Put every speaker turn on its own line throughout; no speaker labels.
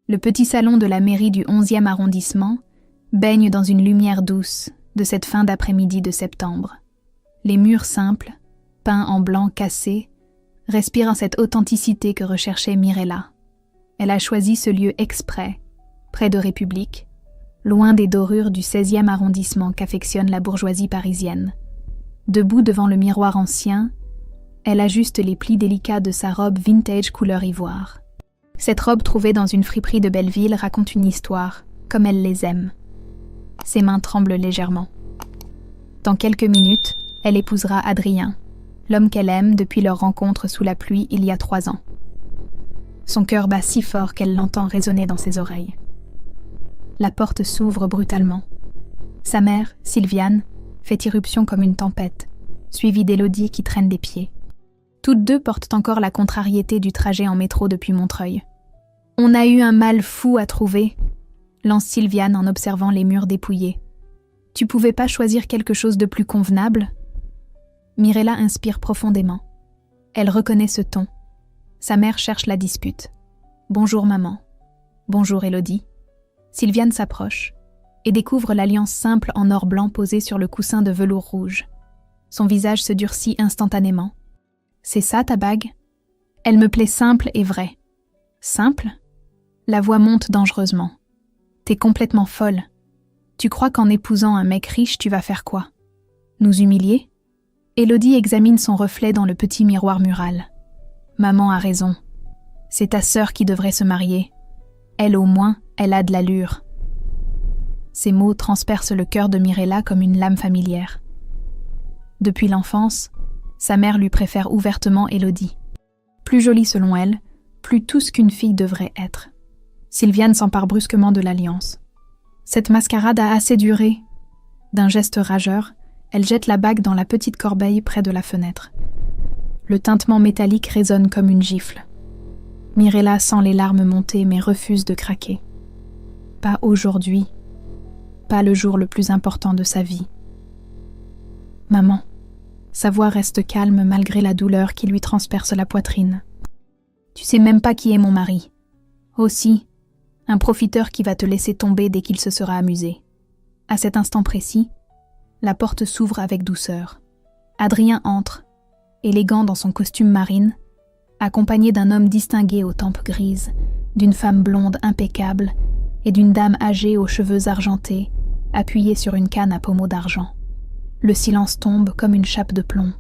Le petit salon de la mairie du 11e arrondissement baigne dans une lumière douce de cette fin d'après-midi de septembre. Les murs simples, peints en blanc cassé, respirent cette authenticité que recherchait Mirella. Elle a choisi ce lieu exprès, près de République, loin des dorures du 16e arrondissement qu'affectionne la bourgeoisie parisienne. Debout devant le miroir ancien, elle ajuste les plis délicats de sa robe vintage couleur ivoire. Cette robe trouvée dans une friperie de Belleville raconte une histoire, comme elle les aime. Ses mains tremblent légèrement. Dans quelques minutes, elle épousera Adrien, l'homme qu'elle aime depuis leur rencontre sous la pluie il y a 3 ans. Son cœur bat si fort qu'elle l'entend résonner dans ses oreilles. La porte s'ouvre brutalement. Sa mère, Sylviane, fait irruption comme une tempête, suivie d'Élodie qui traîne des pieds. Toutes deux portent encore la contrariété du trajet en métro depuis Montreuil. « On a eu un mal fou à trouver », lance Sylviane en observant les murs dépouillés. « Tu pouvais pas choisir quelque chose de plus convenable ?» Mirella inspire profondément. Elle reconnaît ce ton. Sa mère cherche la dispute. « Bonjour maman. »« Bonjour Élodie. » Sylviane s'approche et découvre l'alliance simple en or blanc posée sur le coussin de velours rouge. Son visage se durcit instantanément. « C'est ça ta bague ? Elle me plaît simple et vraie. »« Simple ?» La voix monte dangereusement. « T'es complètement folle. Tu crois qu'en épousant un mec riche, tu vas faire quoi ? Nous humilier ?» Élodie examine son reflet dans le petit miroir mural. « Maman a raison. C'est ta sœur qui devrait se marier. Elle au moins, elle a de l'allure. » Ces mots transpercent le cœur de Mirella comme une lame familière. Depuis l'enfance, sa mère lui préfère ouvertement Élodie. Plus jolie selon elle, plus tout ce qu'une fille devrait être. Sylviane s'empare brusquement de l'alliance. Cette mascarade a assez duré. D'un geste rageur, elle jette la bague dans la petite corbeille près de la fenêtre. Le tintement métallique résonne comme une gifle. Mirella sent les larmes monter mais refuse de craquer. Pas aujourd'hui. Pas le jour le plus important de sa vie. « Maman », sa voix reste calme malgré la douleur qui lui transperce la poitrine. « Tu sais même pas qui est mon mari. Aussi, un profiteur qui va te laisser tomber dès qu'il se sera amusé. » À cet instant précis, la porte s'ouvre avec douceur. Adrien entre, élégant dans son costume marine, accompagné d'un homme distingué aux tempes grises, d'une femme blonde impeccable et d'une dame âgée aux cheveux argentés, appuyée sur une canne à pommeau d'argent. Le silence tombe comme une chape de plomb.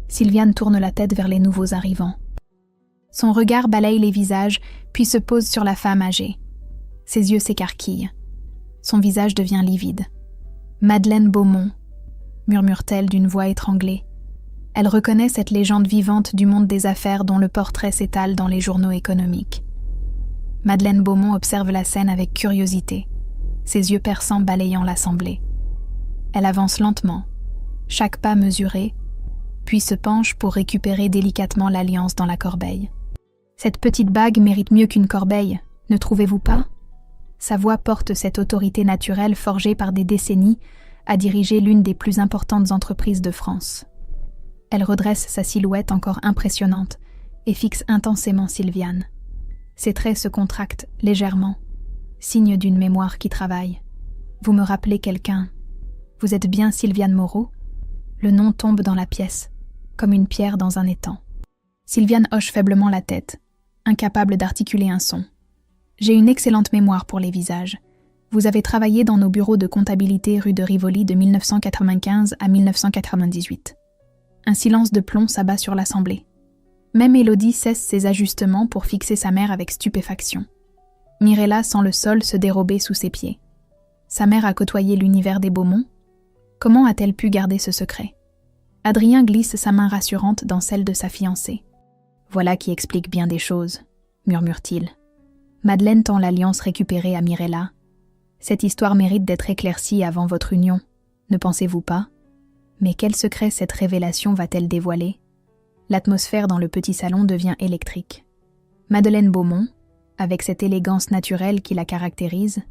Sylviane tourne la tête vers les nouveaux arrivants. Son regard balaye les visages, puis se pose sur la femme âgée. Ses yeux s'écarquillent. Son visage devient livide. « Madeleine Beaumont », murmure-t-elle d'une voix étranglée. Elle reconnaît cette légende vivante du monde des affaires dont le portrait s'étale dans les journaux économiques. Madeleine Beaumont observe la scène avec curiosité, ses yeux perçants balayant l'assemblée. Elle avance lentement, chaque pas mesuré, puis se penche pour récupérer délicatement l'alliance dans la corbeille. Cette petite bague mérite mieux qu'une corbeille, ne trouvez-vous pas ? Sa voix porte cette autorité naturelle forgée par des décennies à diriger l'une des plus importantes entreprises de France. Elle redresse sa silhouette encore impressionnante et fixe intensément Sylviane. Ses traits se contractent légèrement, signe d'une mémoire qui travaille. Vous me rappelez quelqu'un. Vous êtes bien Sylviane Moreau ? Le nom tombe dans la pièce, comme une pierre dans un étang. Sylviane hoche faiblement la tête, incapable d'articuler un son. J'ai une excellente mémoire pour les visages. Vous avez travaillé dans nos bureaux de comptabilité rue de Rivoli de 1995 à 1998. Un silence de plomb s'abat sur l'assemblée. Même Élodie cesse ses ajustements pour fixer sa mère avec stupéfaction. Mirella sent le sol se dérober sous ses pieds. Sa mère a côtoyé l'univers des Beaumont. Comment a-t-elle pu garder ce secret ? Adrien glisse sa main rassurante dans celle de sa fiancée. « Voilà qui explique bien des choses », murmure-t-il. Madeleine tend l'alliance récupérée à Mirella. « Cette histoire mérite d'être éclaircie avant votre union, ne pensez-vous pas ? Mais quel secret cette révélation va-t-elle dévoiler ? » L'atmosphère dans le petit salon devient électrique. Madeleine Beaumont, avec cette élégance naturelle qui la caractérise,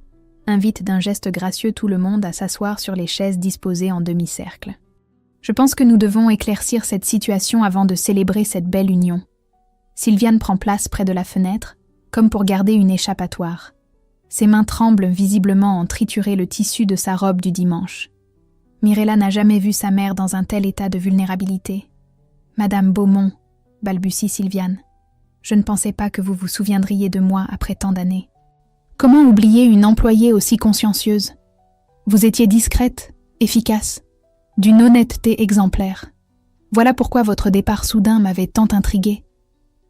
invite d'un geste gracieux tout le monde à s'asseoir sur les chaises disposées en demi-cercle. Je pense que nous devons éclaircir cette situation avant de célébrer cette belle union. Sylviane prend place près de la fenêtre, comme pour garder une échappatoire. Ses mains tremblent visiblement en triturer le tissu de sa robe du dimanche. Mirella n'a jamais vu sa mère dans un tel état de vulnérabilité. « Madame Beaumont », balbutie Sylviane, « je ne pensais pas que vous vous souviendriez de moi après tant d'années. » Comment oublier une employée aussi consciencieuse? Vous étiez discrète, efficace, d'une honnêteté exemplaire. Voilà pourquoi votre départ soudain m'avait tant intriguée.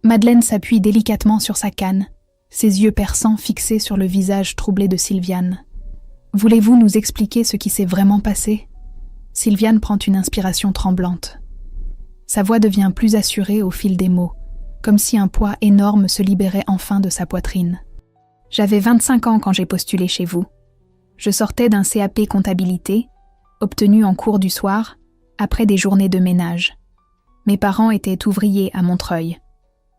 Madeleine s'appuie délicatement sur sa canne, ses yeux perçants fixés sur le visage troublé de Sylviane. Voulez-vous nous expliquer ce qui s'est vraiment passé? Sylviane prend une inspiration tremblante. Sa voix devient plus assurée au fil des mots, comme si un poids énorme se libérait enfin de sa poitrine. J'avais 25 ans quand j'ai postulé chez vous. Je sortais d'un CAP comptabilité, obtenu en cours du soir, après des journées de ménage. Mes parents étaient ouvriers à Montreuil.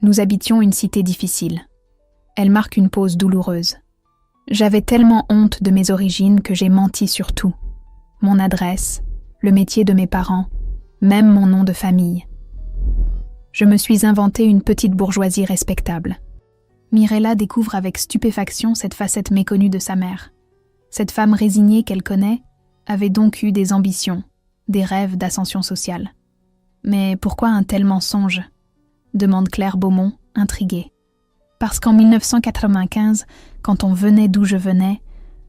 Nous habitions une cité difficile. Elle marque une pause douloureuse. J'avais tellement honte de mes origines que j'ai menti sur tout. Mon adresse, le métier de mes parents, même mon nom de famille. Je me suis inventé une petite bourgeoisie respectable. Mirella découvre avec stupéfaction cette facette méconnue de sa mère. Cette femme résignée qu'elle connaît avait donc eu des ambitions, des rêves d'ascension sociale. Mais pourquoi un tel mensonge? Demande Claire Beaumont, intriguée. Parce qu'en 1995, quand on venait d'où je venais,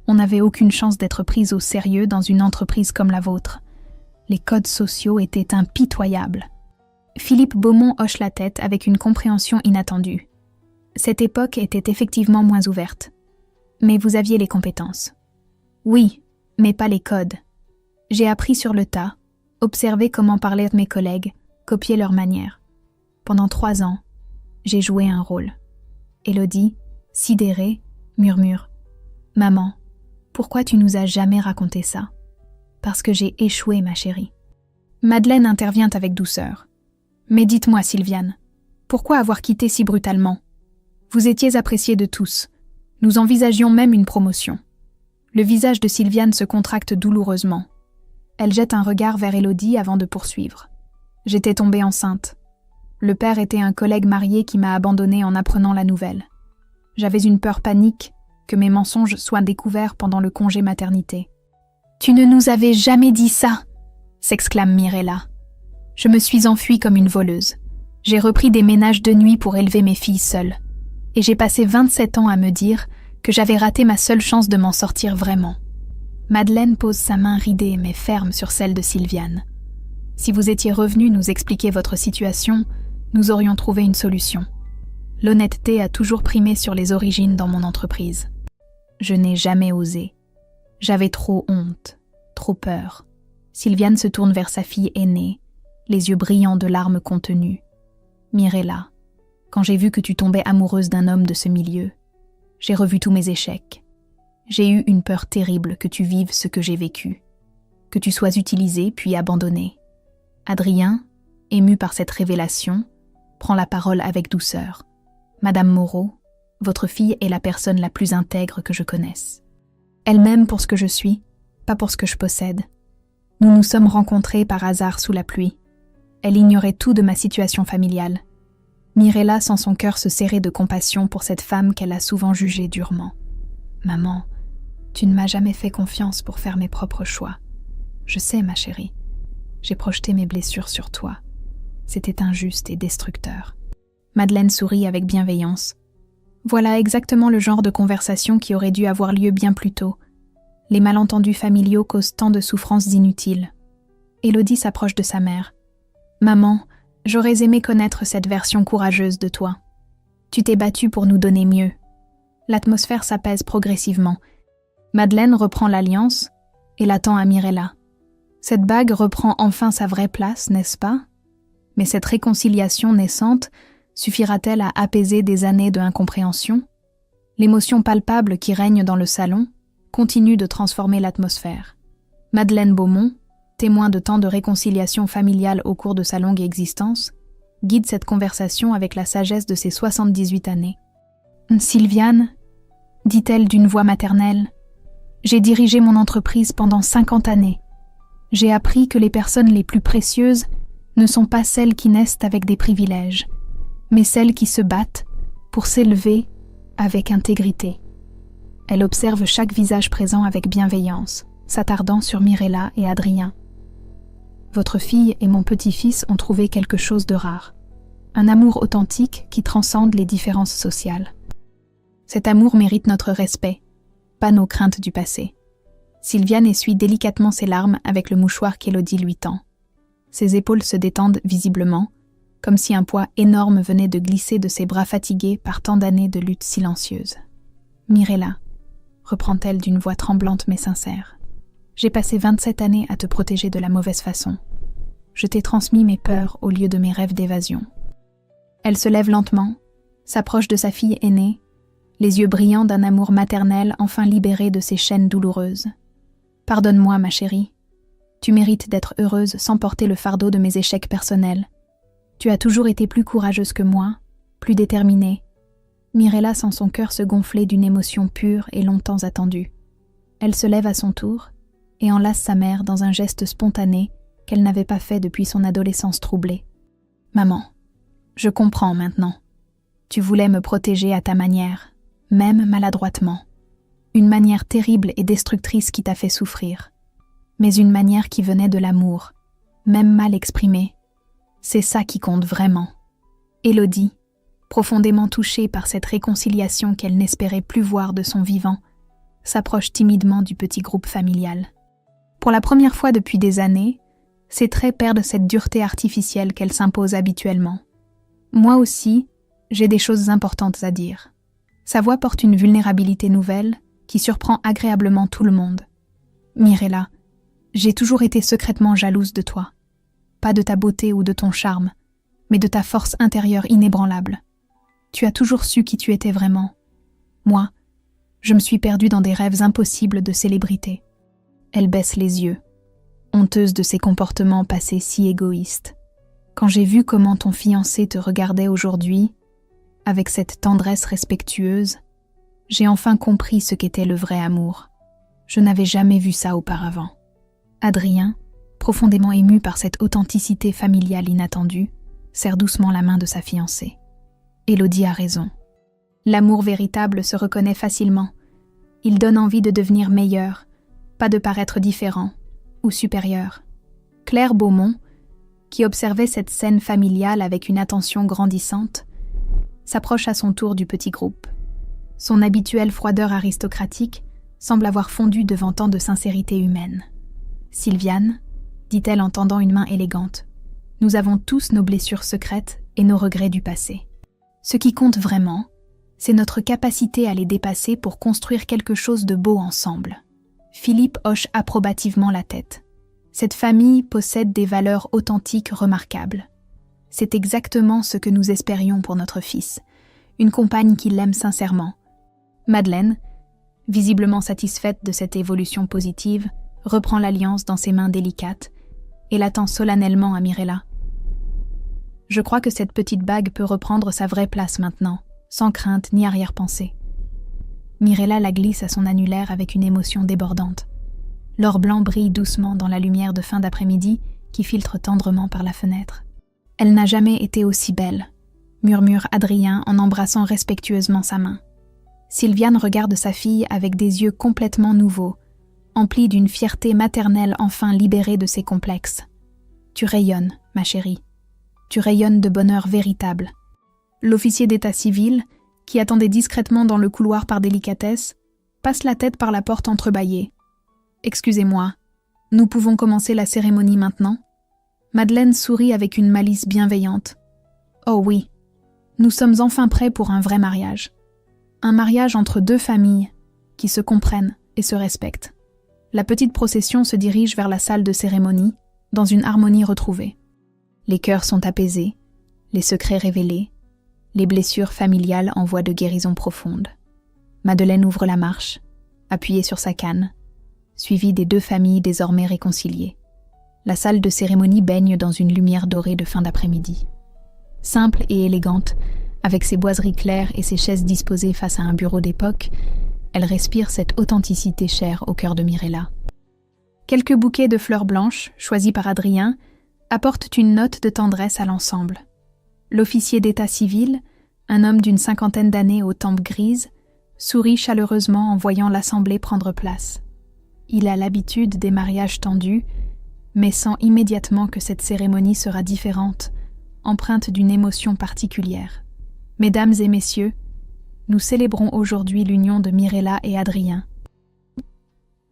on n'avait aucune chance d'être prise au sérieux dans une entreprise comme la vôtre. Les codes sociaux étaient impitoyables. Philippe Beaumont hoche la tête avec une compréhension inattendue. Cette époque était effectivement moins ouverte. Mais vous aviez les compétences. Oui, mais pas les codes. J'ai appris sur le tas, observé comment parlaient mes collègues, copié leurs manières. Pendant 3 ans, j'ai joué un rôle. Élodie, sidérée, murmure. « Maman, pourquoi tu nous as jamais raconté ça ?»« Parce que j'ai échoué, ma chérie. » Madeleine intervient avec douceur. « Mais dites-moi, Sylviane, pourquoi avoir quitté si brutalement? Vous étiez appréciée de tous. Nous envisagions même une promotion. » Le visage de Sylviane se contracte douloureusement. Elle jette un regard vers Élodie avant de poursuivre. « J'étais tombée enceinte. Le père était un collègue marié qui m'a abandonnée en apprenant la nouvelle. J'avais une peur panique que mes mensonges soient découverts pendant le congé maternité. « Tu ne nous avais jamais dit ça !» s'exclame Mirella. Je me suis enfuie comme une voleuse. J'ai repris des ménages de nuit pour élever mes filles seules. Et j'ai passé 27 ans à me dire que j'avais raté ma seule chance de m'en sortir vraiment. Madeleine pose sa main ridée mais ferme sur celle de Sylviane. Si vous étiez revenu nous expliquer votre situation, nous aurions trouvé une solution. L'honnêteté a toujours primé sur les origines dans mon entreprise. Je n'ai jamais osé. J'avais trop honte, trop peur. Sylviane se tourne vers sa fille aînée, les yeux brillants de larmes contenues. Mirella, quand j'ai vu que tu tombais amoureuse d'un homme de ce milieu, j'ai revu tous mes échecs. J'ai eu une peur terrible que tu vives ce que j'ai vécu, que tu sois utilisée puis abandonnée. Adrien, ému par cette révélation, prend la parole avec douceur. Madame Moreau, votre fille est la personne la plus intègre que je connaisse. Elle m'aime pour ce que je suis, pas pour ce que je possède. Nous nous sommes rencontrés par hasard sous la pluie. Elle ignorait tout de ma situation familiale. Mirella sent son cœur se serrer de compassion pour cette femme qu'elle a souvent jugée durement. « Maman, tu ne m'as jamais fait confiance pour faire mes propres choix. Je sais, ma chérie. J'ai projeté mes blessures sur toi. C'était injuste et destructeur. » Madeleine sourit avec bienveillance. Voilà exactement le genre de conversation qui aurait dû avoir lieu bien plus tôt. Les malentendus familiaux causent tant de souffrances inutiles. Élodie s'approche de sa mère. « Maman, j'aurais aimé connaître cette version courageuse de toi. Tu t'es battue pour nous donner mieux. » L'atmosphère s'apaise progressivement. Madeleine reprend l'alliance et l'attend à Mirella. Cette bague reprend enfin sa vraie place, n'est-ce pas? Mais cette réconciliation naissante suffira-t-elle à apaiser des années de incompréhension? L'émotion palpable qui règne dans le salon continue de transformer l'atmosphère. Madeleine Beaumont, témoin de tant de réconciliation familiale au cours de sa longue existence, guide cette conversation avec la sagesse de ses 78 années. « Sylviane, dit-elle d'une voix maternelle, j'ai dirigé mon entreprise pendant 50 années. J'ai appris que les personnes les plus précieuses ne sont pas celles qui naissent avec des privilèges, mais celles qui se battent pour s'élever avec intégrité. Elle observe chaque visage présent avec bienveillance, s'attardant sur Mirella et Adrien. Votre fille et mon petit-fils ont trouvé quelque chose de rare. Un amour authentique qui transcende les différences sociales. Cet amour mérite notre respect, pas nos craintes du passé. Sylviane essuie délicatement ses larmes avec le mouchoir qu'Élodie lui tend. Ses épaules se détendent visiblement, comme si un poids énorme venait de glisser de ses bras fatigués par tant d'années de lutte silencieuse. « Mirella, reprend-elle d'une voix tremblante mais sincère, j'ai passé 27 années à te protéger de la mauvaise façon. Je t'ai transmis mes peurs au lieu de mes rêves d'évasion. » Elle se lève lentement, s'approche de sa fille aînée, les yeux brillants d'un amour maternel enfin libéré de ses chaînes douloureuses. « Pardonne-moi, ma chérie. Tu mérites d'être heureuse sans porter le fardeau de mes échecs personnels. Tu as toujours été plus courageuse que moi, plus déterminée. » Mirella sent son cœur se gonfler d'une émotion pure et longtemps attendue. Elle se lève à son tour et enlace sa mère dans un geste spontané qu'elle n'avait pas fait depuis son adolescence troublée. « Maman, je comprends maintenant. Tu voulais me protéger à ta manière, même maladroitement. Une manière terrible et destructrice qui t'a fait souffrir. Mais une manière qui venait de l'amour, même mal exprimée. C'est ça qui compte vraiment. » Élodie, profondément touchée par cette réconciliation qu'elle n'espérait plus voir de son vivant, s'approche timidement du petit groupe familial. Pour la première fois depuis des années, ses traits perdent cette dureté artificielle qu'elle s'impose habituellement. Moi aussi, j'ai des choses importantes à dire. Sa voix porte une vulnérabilité nouvelle qui surprend agréablement tout le monde. Mirella, j'ai toujours été secrètement jalouse de toi. Pas de ta beauté ou de ton charme, mais de ta force intérieure inébranlable. Tu as toujours su qui tu étais vraiment. Moi, je me suis perdue dans des rêves impossibles de célébrité. Elle baisse les yeux, honteuse de ses comportements passés si égoïstes. Quand j'ai vu comment ton fiancé te regardait aujourd'hui, avec cette tendresse respectueuse, j'ai enfin compris ce qu'était le vrai amour. Je n'avais jamais vu ça auparavant. Adrien, profondément ému par cette authenticité familiale inattendue, serre doucement la main de sa fiancée. Élodie a raison. L'amour véritable se reconnaît facilement. Il donne envie de devenir meilleur, pas de paraître différent ou supérieur. Claire Beaumont, qui observait cette scène familiale avec une attention grandissante, s'approche à son tour du petit groupe. Son habituelle froideur aristocratique semble avoir fondu devant tant de sincérité humaine. « Sylviane, dit-elle en tendant une main élégante, nous avons tous nos blessures secrètes et nos regrets du passé. Ce qui compte vraiment, c'est notre capacité à les dépasser pour construire quelque chose de beau ensemble. » Philippe hoche approbativement la tête. Cette famille possède des valeurs authentiques remarquables. C'est exactement ce que nous espérions pour notre fils, une compagne qui l'aime sincèrement. Madeleine, visiblement satisfaite de cette évolution positive, reprend l'alliance dans ses mains délicates et l'attend solennellement à Mirella. Je crois que cette petite bague peut reprendre sa vraie place maintenant, sans crainte ni arrière-pensée. Mirella la glisse à son annulaire avec une émotion débordante. L'or blanc brille doucement dans la lumière de fin d'après-midi qui filtre tendrement par la fenêtre. « Elle n'a jamais été aussi belle », murmure Adrien en embrassant respectueusement sa main. Sylviane regarde sa fille avec des yeux complètement nouveaux, emplis d'une fierté maternelle enfin libérée de ses complexes. « Tu rayonnes, ma chérie. Tu rayonnes de bonheur véritable. » L'officier d'état civil, qui attendait discrètement dans le couloir par délicatesse, passe la tête par la porte entrebâillée. « Excusez-moi, nous pouvons commencer la cérémonie maintenant ?» Madeleine sourit avec une malice bienveillante. « Oh oui, nous sommes enfin prêts pour un vrai mariage. Un mariage entre deux familles qui se comprennent et se respectent. » La petite procession se dirige vers la salle de cérémonie, dans une harmonie retrouvée. Les cœurs sont apaisés, les secrets révélés, les blessures familiales en voie de guérison profonde. Madeleine ouvre la marche, appuyée sur sa canne, suivie des deux familles désormais réconciliées. La salle de cérémonie baigne dans une lumière dorée de fin d'après-midi. Simple et élégante, avec ses boiseries claires et ses chaises disposées face à un bureau d'époque, elle respire cette authenticité chère au cœur de Mirella. Quelques bouquets de fleurs blanches, choisis par Adrien, apportent une note de tendresse à l'ensemble. L'officier d'état civil, Un homme d'une 50aine d'années aux tempes grises sourit chaleureusement en voyant l'assemblée prendre place. Il a l'habitude des mariages tendus, mais sent immédiatement que cette cérémonie sera différente, empreinte d'une émotion particulière. Mesdames et messieurs, nous célébrons aujourd'hui l'union de Mirella et Adrien.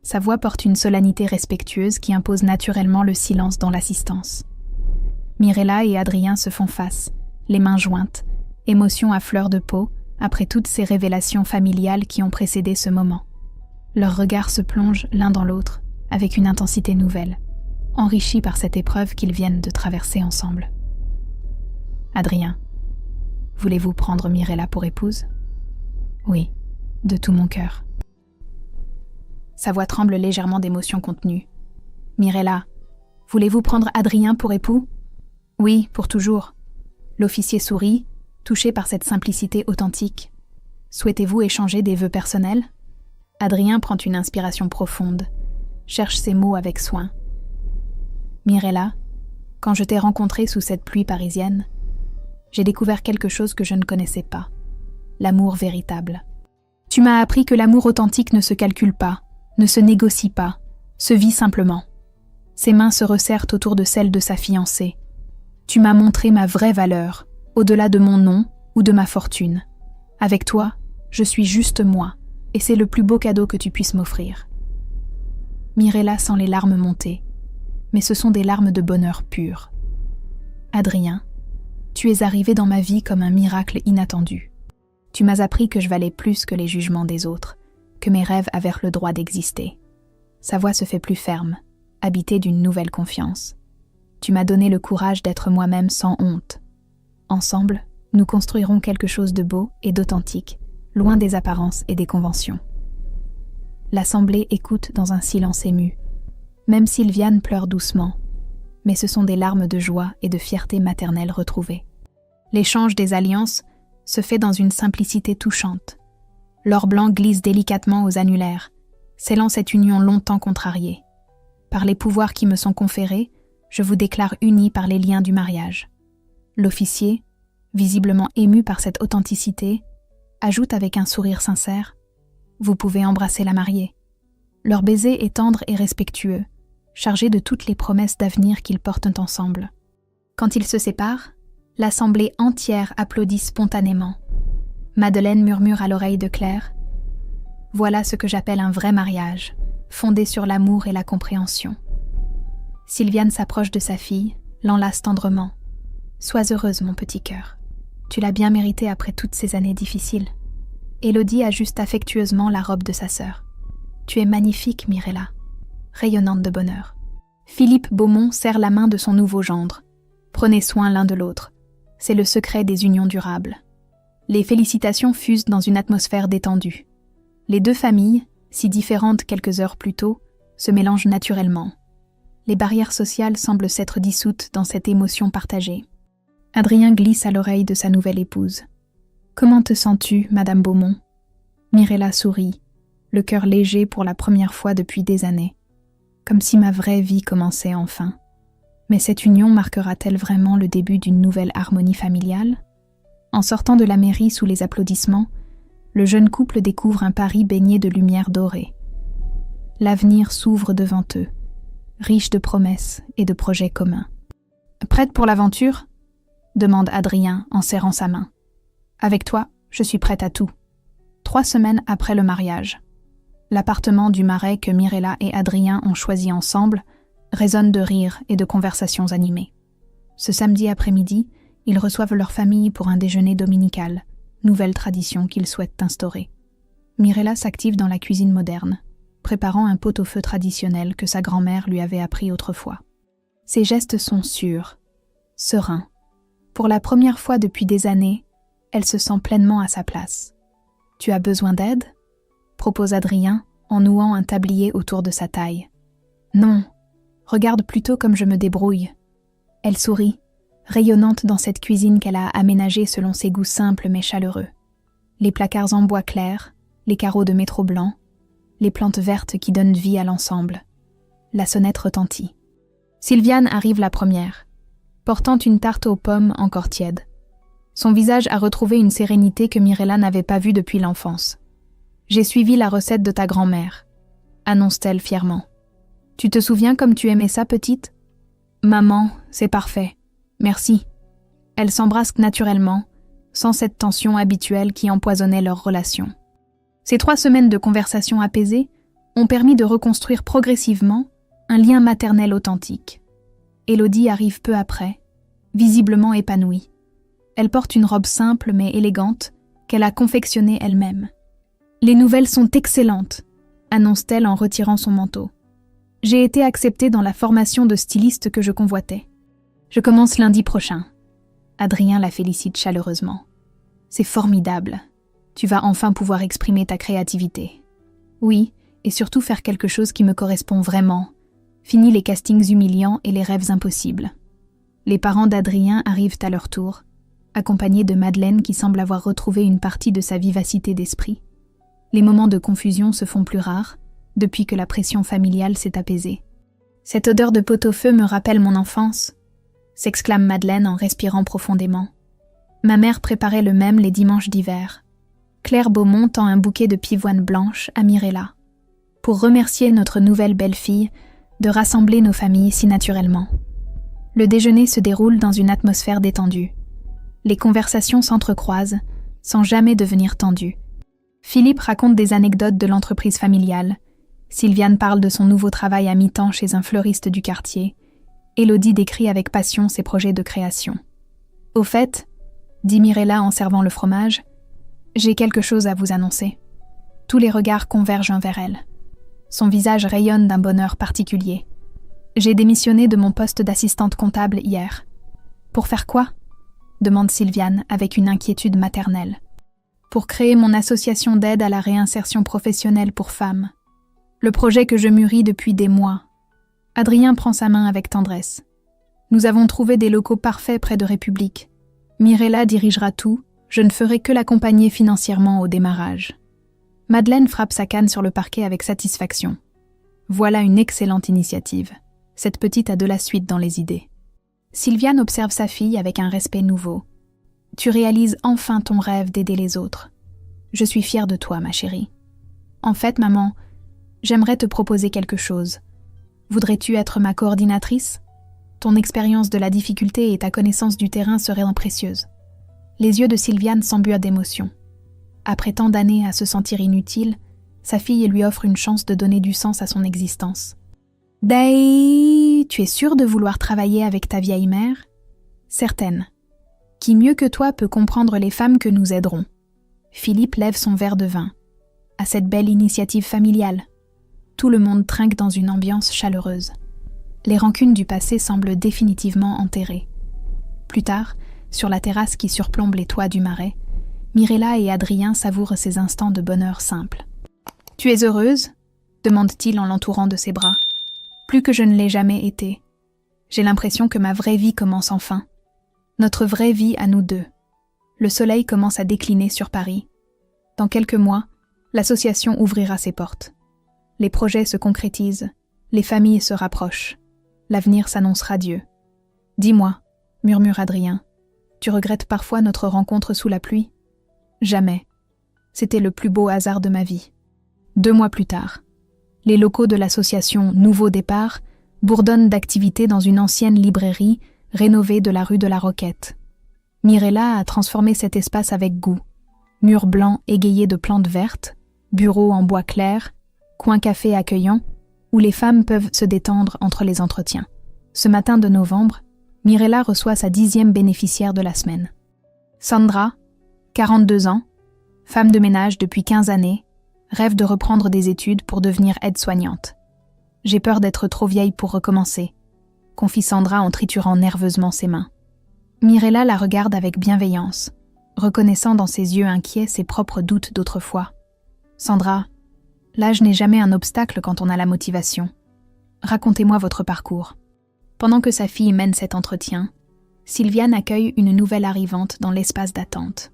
Sa voix porte une solennité respectueuse qui impose naturellement le silence dans l'assistance. Mirella et Adrien se font face, les mains jointes, émotion à fleur de peau, après toutes ces révélations familiales qui ont précédé ce moment. Leurs regards se plongent l'un dans l'autre, avec une intensité nouvelle, enrichie par cette épreuve qu'ils viennent de traverser ensemble. Adrien, voulez-vous prendre Mirella pour épouse ? Oui, de tout mon cœur. Sa voix tremble légèrement d'émotion contenue. Mirella, voulez-vous prendre Adrien pour époux ? Oui, pour toujours. L'officier sourit, touché par cette simplicité authentique. Souhaitez-vous échanger des vœux personnels ? Adrien prend une inspiration profonde, cherche ses mots avec soin. Mirella, quand je t'ai rencontrée sous cette pluie parisienne, j'ai découvert quelque chose que je ne connaissais pas, l'amour véritable. Tu m'as appris que l'amour authentique ne se calcule pas, ne se négocie pas, se vit simplement. Ses mains se resserrent autour de celles de sa fiancée. Tu m'as montré ma vraie valeur, au-delà de mon nom ou de ma fortune. Avec toi, je suis juste moi, et c'est le plus beau cadeau que tu puisses m'offrir. Mirella sent les larmes monter, mais ce sont des larmes de bonheur pur. Adrien, tu es arrivé dans ma vie comme un miracle inattendu. Tu m'as appris que je valais plus que les jugements des autres, que mes rêves avaient le droit d'exister. Sa voix se fait plus ferme, habitée d'une nouvelle confiance. Tu m'as donné le courage d'être moi-même sans honte. Ensemble, nous construirons quelque chose de beau et d'authentique, loin des apparences et des conventions. L'assemblée écoute dans un silence ému. Même Sylviane pleure doucement, mais ce sont des larmes de joie et de fierté maternelle retrouvées. L'échange des alliances se fait dans une simplicité touchante. L'or blanc glisse délicatement aux annulaires, scellant cette union longtemps contrariée. Par les pouvoirs qui me sont conférés, je vous déclare unis par les liens du mariage. L'officier, visiblement ému par cette authenticité, ajoute avec un sourire sincère « Vous pouvez embrasser la mariée ». Leur baiser est tendre et respectueux, chargé de toutes les promesses d'avenir qu'ils portent ensemble. Quand ils se séparent, l'assemblée entière applaudit spontanément. Madeleine murmure à l'oreille de Claire « Voilà ce que j'appelle un vrai mariage, fondé sur l'amour et la compréhension. » Sylviane s'approche de sa fille, l'enlace tendrement. « Sois heureuse, mon petit cœur. Tu l'as bien mérité après toutes ces années difficiles. » Élodie ajuste affectueusement la robe de sa sœur. « Tu es magnifique, Mirella, rayonnante de bonheur. » Philippe Beaumont serre la main de son nouveau gendre. « Prenez soin l'un de l'autre. C'est le secret des unions durables. » Les félicitations fusent dans une atmosphère détendue. Les deux familles, si différentes quelques heures plus tôt, se mélangent naturellement. Les barrières sociales semblent s'être dissoutes dans cette émotion partagée. Adrien glisse à l'oreille de sa nouvelle épouse. « Comment te sens-tu, Madame Beaumont ?» Mirella sourit, le cœur léger pour la première fois depuis des années, comme si ma vraie vie commençait enfin. Mais cette union marquera-t-elle vraiment le début d'une nouvelle harmonie familiale ? En sortant de la mairie sous les applaudissements, le jeune couple découvre un Paris baigné de lumière dorée. L'avenir s'ouvre devant eux, riche de promesses et de projets communs. « Prête pour l'aventure ?» demande Adrien en serrant sa main. « Avec toi, je suis prête à tout. » 3 semaines après le mariage, l'appartement du Marais que Mirella et Adrien ont choisi ensemble résonne de rires et de conversations animées. Ce samedi après-midi, ils reçoivent leur famille pour un déjeuner dominical, nouvelle tradition qu'ils souhaitent instaurer. Mirella s'active dans la cuisine moderne, préparant un pot-au-feu traditionnel que sa grand-mère lui avait appris autrefois. Ses gestes sont sûrs, sereins. Pour la première fois depuis des années, elle se sent pleinement à sa place. « Tu as besoin d'aide ?» propose Adrien en nouant un tablier autour de sa taille. « Non, regarde plutôt comme je me débrouille. » Elle sourit, rayonnante dans cette cuisine qu'elle a aménagée selon ses goûts simples mais chaleureux. Les placards en bois clair, les carreaux de métro blanc, les plantes vertes qui donnent vie à l'ensemble. La sonnette retentit. Sylviane arrive la première, portant une tarte aux pommes encore tiède. Son visage a retrouvé une sérénité que Mirella n'avait pas vue depuis l'enfance. « J'ai suivi la recette de ta grand-mère », annonce-t-elle fièrement. « Tu te souviens comme tu aimais ça, petite ?»« Maman, c'est parfait. Merci. » Elles s'embrassent naturellement, sans cette tension habituelle qui empoisonnait leur relation. Ces 3 semaines de conversation apaisée ont permis de reconstruire progressivement un lien maternel authentique. Élodie arrive peu après, visiblement épanouie. Elle porte une robe simple mais élégante qu'elle a confectionnée elle-même. « Les nouvelles sont excellentes », annonce-t-elle en retirant son manteau. « J'ai été acceptée dans la formation de styliste que je convoitais. Je commence lundi prochain. » Adrien la félicite chaleureusement. « C'est formidable. Tu vas enfin pouvoir exprimer ta créativité. » « Oui, et surtout faire quelque chose qui me correspond vraiment. Fini les castings humiliants et les rêves impossibles. » Les parents d'Adrien arrivent à leur tour, accompagnés de Madeleine qui semble avoir retrouvé une partie de sa vivacité d'esprit. Les moments de confusion se font plus rares, depuis que la pression familiale s'est apaisée. « Cette odeur de pot-au-feu me rappelle mon enfance », s'exclame Madeleine en respirant profondément. Ma mère préparait le même les dimanches d'hiver. Claire Beaumont tend un bouquet de pivoine blanche à Mirella, pour remercier notre nouvelle belle-fille de rassembler nos familles si naturellement. Le déjeuner se déroule dans une atmosphère détendue. Les conversations s'entrecroisent, sans jamais devenir tendues. Philippe raconte des anecdotes de l'entreprise familiale. Sylviane parle de son nouveau travail à mi-temps chez un fleuriste du quartier. Élodie décrit avec passion ses projets de création. « Au fait, » dit Mirella en servant le fromage, « j'ai quelque chose à vous annoncer. » Tous les regards convergent vers elle. Son visage rayonne d'un bonheur particulier. « J'ai démissionné de mon poste d'assistante comptable hier. »« Pour faire quoi ?» demande Sylviane avec une inquiétude maternelle. « Pour créer mon association d'aide à la réinsertion professionnelle pour femmes. Le projet que je mûris depuis des mois. » Adrien prend sa main avec tendresse. « Nous avons trouvé des locaux parfaits près de République. Mirella dirigera tout, je ne ferai que l'accompagner financièrement au démarrage. » Madeleine frappe sa canne sur le parquet avec satisfaction. Voilà une excellente initiative. Cette petite a de la suite dans les idées. Sylviane observe sa fille avec un respect nouveau. « Tu réalises enfin ton rêve d'aider les autres. Je suis fière de toi, ma chérie. En fait, maman, j'aimerais te proposer quelque chose. Voudrais-tu être ma coordinatrice ? Ton expérience de la difficulté et ta connaissance du terrain seraient précieuses. » Les yeux de Sylviane s'embuent d'émotion. Après tant d'années à se sentir inutile, sa fille lui offre une chance de donner du sens à son existence. « Daï, tu es sûre de vouloir travailler avec ta vieille mère ? » ?»« Certaine. Qui mieux que toi peut comprendre les femmes que nous aiderons ? » Philippe lève son verre de vin. À cette belle initiative familiale. Tout le monde trinque dans une ambiance chaleureuse. Les rancunes du passé semblent définitivement enterrées. Plus tard, sur la terrasse qui surplombe les toits du Marais, Mirella et Adrien savourent ces instants de bonheur simple. « Tu es heureuse ?» demande-t-il en l'entourant de ses bras. « Plus que je ne l'ai jamais été. J'ai l'impression que ma vraie vie commence enfin. Notre vraie vie à nous deux. Le soleil commence à décliner sur Paris. Dans quelques mois, l'association ouvrira ses portes. Les projets se concrétisent, les familles se rapprochent. L'avenir s'annonce radieux. Dis-moi, murmure Adrien, tu regrettes parfois notre rencontre sous la pluie ? Jamais. C'était le plus beau hasard de ma vie. 2 mois plus tard, les locaux de l'association Nouveau Départ bourdonnent d'activité dans une ancienne librairie rénovée de la rue de la Roquette. Mirella a transformé cet espace avec goût. Murs blancs égayés de plantes vertes, bureaux en bois clair, coins café accueillants, où les femmes peuvent se détendre entre les entretiens. Ce matin de novembre, Mirella reçoit sa 10e bénéficiaire de la semaine. Sandra, 42 ans, femme de ménage depuis 15 années, rêve de reprendre des études pour devenir aide-soignante. « J'ai peur d'être trop vieille pour recommencer », confie Sandra en triturant nerveusement ses mains. Mirella la regarde avec bienveillance, reconnaissant dans ses yeux inquiets ses propres doutes d'autrefois. « Sandra, l'âge n'est jamais un obstacle quand on a la motivation. Racontez-moi votre parcours. » Pendant que sa fille mène cet entretien, Sylviane accueille une nouvelle arrivante dans l'espace d'attente.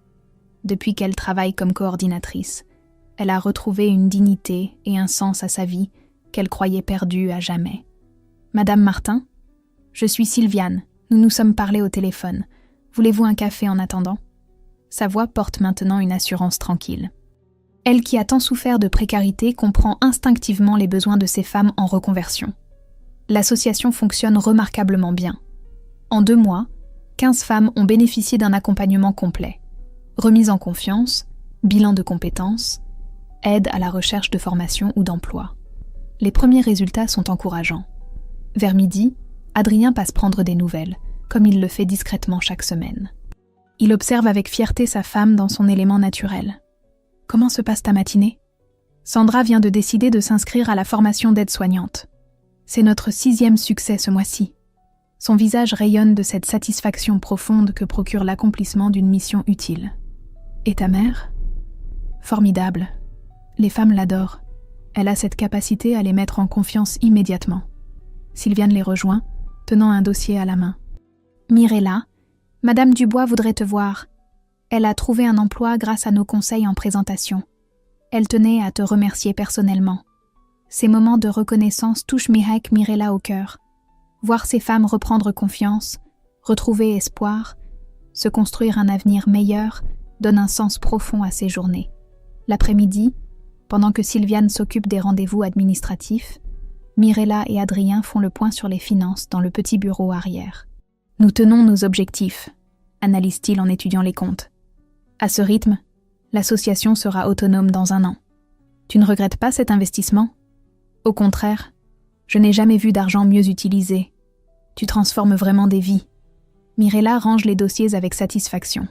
Depuis qu'elle travaille comme coordinatrice, elle a retrouvé une dignité et un sens à sa vie qu'elle croyait perdue à jamais. « Madame Martin ? Je suis Sylviane, nous nous sommes parlé au téléphone. Voulez-vous un café en attendant ? » Sa voix porte maintenant une assurance tranquille. Elle qui a tant souffert de précarité comprend instinctivement les besoins de ces femmes en reconversion. L'association fonctionne remarquablement bien. En 2 mois, 15 femmes ont bénéficié d'un accompagnement complet. Remise en confiance, bilan de compétences, aide à la recherche de formation ou d'emploi. Les premiers résultats sont encourageants. Vers midi, Adrien passe prendre des nouvelles, comme il le fait discrètement chaque semaine. Il observe avec fierté sa femme dans son élément naturel. « Comment se passe ta matinée ?» Sandra vient de décider de s'inscrire à la formation d'aide-soignante. C'est notre 6e succès ce mois-ci. Son visage rayonne de cette satisfaction profonde que procure l'accomplissement d'une mission utile. « Et ta mère ?» Formidable. Les femmes l'adorent. Elle a cette capacité à les mettre en confiance immédiatement. Sylviane les rejoint, tenant un dossier à la main. « Mirella, Madame Dubois voudrait te voir. Elle a trouvé un emploi grâce à nos conseils en présentation. Elle tenait à te remercier personnellement. Ces moments de reconnaissance touchent Mihek Mirella au cœur. Voir ces femmes reprendre confiance, retrouver espoir, se construire un avenir meilleur, donne un sens profond à ces journées. L'après-midi, pendant que Sylviane s'occupe des rendez-vous administratifs, Mirella et Adrien font le point sur les finances dans le petit bureau arrière. « Nous tenons nos objectifs », analyse-t-il en étudiant les comptes. « À ce rythme, l'association sera autonome dans 1 an. Tu ne regrettes pas cet investissement ? Au contraire, je n'ai jamais vu d'argent mieux utilisé. Tu transformes vraiment des vies. » Mirella range les dossiers avec satisfaction.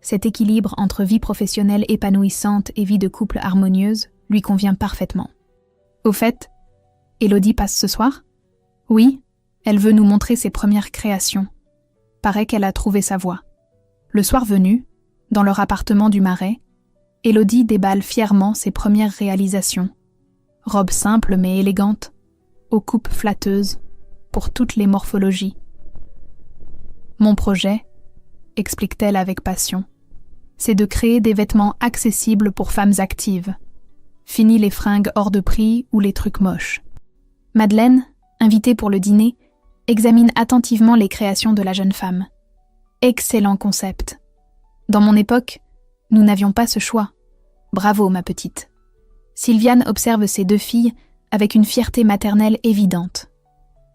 Cet équilibre entre vie professionnelle épanouissante et vie de couple harmonieuse lui convient parfaitement. Au fait, Élodie passe ce soir ? Oui, elle veut nous montrer ses premières créations. Paraît qu'elle a trouvé sa voie. Le soir venu, dans leur appartement du Marais, Élodie déballe fièrement ses premières réalisations. Robe simple mais élégante, aux coupes flatteuses, pour toutes les morphologies. Mon projet, explique-t-elle avec passion, c'est de créer des vêtements accessibles pour femmes actives. Fini les fringues hors de prix ou les trucs moches. Madeleine, invitée pour le dîner, examine attentivement les créations de la jeune femme. Excellent concept. Dans mon époque, nous n'avions pas ce choix. Bravo, ma petite. Sylviane observe ses 2 filles avec une fierté maternelle évidente.